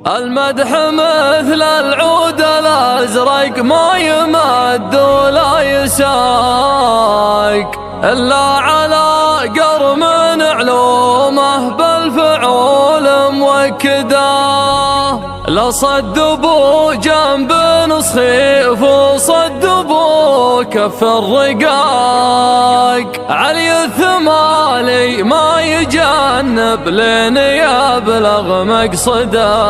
المدح مثل العود الأزرق ما يمد ولا يساق إلا على قرم علومه بالفعول موكده. لا صدبوا جنب نصخيف وصدبوا كف الرقاق، علي الثمالي ما يجنب لين يبلغ مقصده.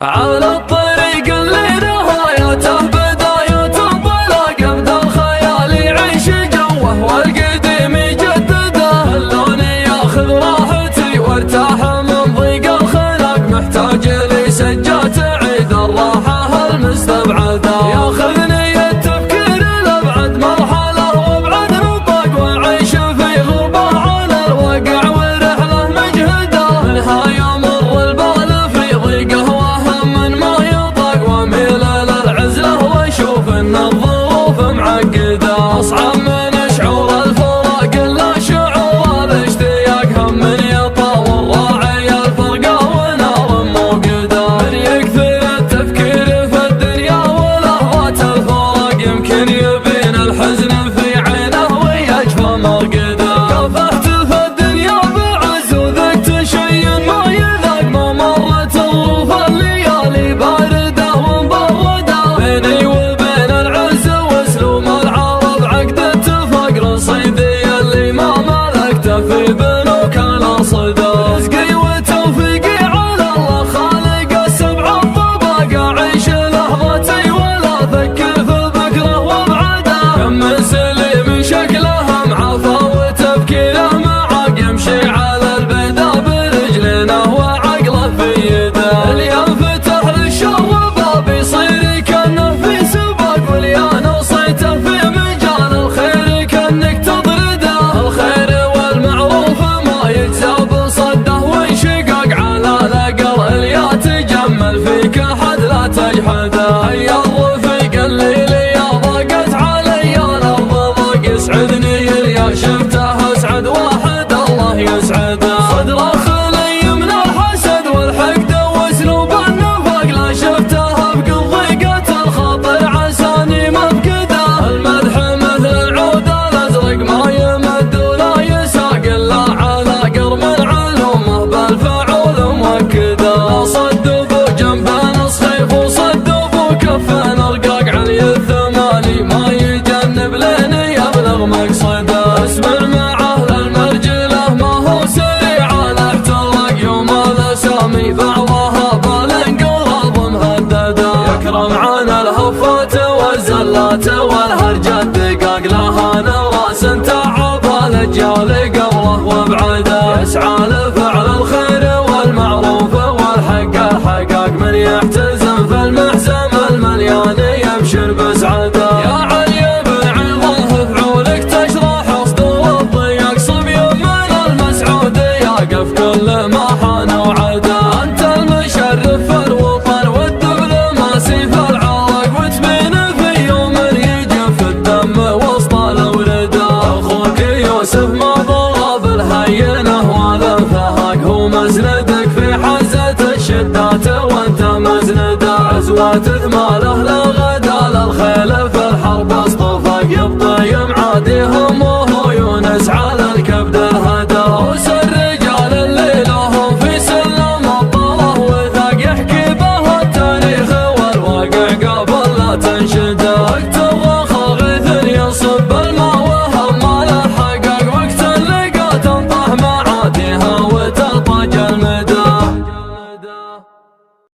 على الطريق اللي نهايته بدايته بلا قبض الخيال يعيش جوه والقديم يجدده. خلوني ياخذ راحتي وارتاح من ضيق الخلق، محتاج لي سجة تعيد الراحة المستبعدة. ياخذني التفكير لابعد مرحلة وابعد نطاق، واعيش في غربة على الواقع ورحلة مجهدة. منها يمر البال في ضيقه وهم ما يطاق، واميل للعزلة واشوف ان الظروف معقدة. اصعب من شعور الفراق الا شعور الاشتياق، هم من يطاول راعي الفرقة ونار موقدة. من يكثر التفكير في الدنيا ولهوات الفراق، يمكن يبين الحزن في عينه ويجفى مرقده. كافحت في الدنيا بعز وذقت شيء ما يذاق، ما مرت ظروف الليالي باردة ومبردة. بيني وبين العز واسلوب العرب عقد اتفاق، رصيدي اللي ما ملكته في بنوك الاصدى. رزقي وتوفيقي على الله خالق السبع الطباق، اعيش لحظتي ولا افكر في بكره وابعده. كم من سليم شكله معافى وتفكيره معاق، يمشي على البيضا برجلينه وعقله في يده. اللي ينفتح للشر باب يصير كانه في سباق، واللي نصيته في مجال الخير كانك تطرده. الخير والمعروف ما يجزى بصده وانشقاق، على الاقل اللي يتجمل فيك احد لا تجحده. هيا الرفيق اللي لي ضاقت علي الارض ضاق، يسعدني اللي شفته اسعد واحد الله يسعده. صدره خلي من الحسد والحقد واسلوب النفاق، لا شفته افقد ضيقة الخاطر عساني مفقده. المدح مثل العود الازرق ما يمد ولا يساق الا على قرم علومه بالفعول موكده. صدبوا جنب نصخيف وصدبوا كف رقاق، علي الثمالي ما يجنب لين يبلغ مقصده. اصبر مع اهل المرجله ما هو سريع على احتراق، يوم الاسامي بعضها بالانقلاب مهدده. يكرم عن الهفات والزلات والهرجه الدقاق، لها نراس تعب الاجيال قبله وابعده. يسعى لفعل الخير والمعروف والحق الحقاق، من يحتزم في المحزم المليان يبشر بسعده. يا علي بعظه فعولك تشرح صدور الضيق، صبي من المسعود يقف كل ما حان وعده. انت المشرف في الوطن والدبلوماسي في العراق، وتبين في يوم يجف الدم وسط الورده. اخوك يوسف ما ضرب الهينه ولا فهاق، هو مسندك في حزة الشدات وانت مزنده. عزوات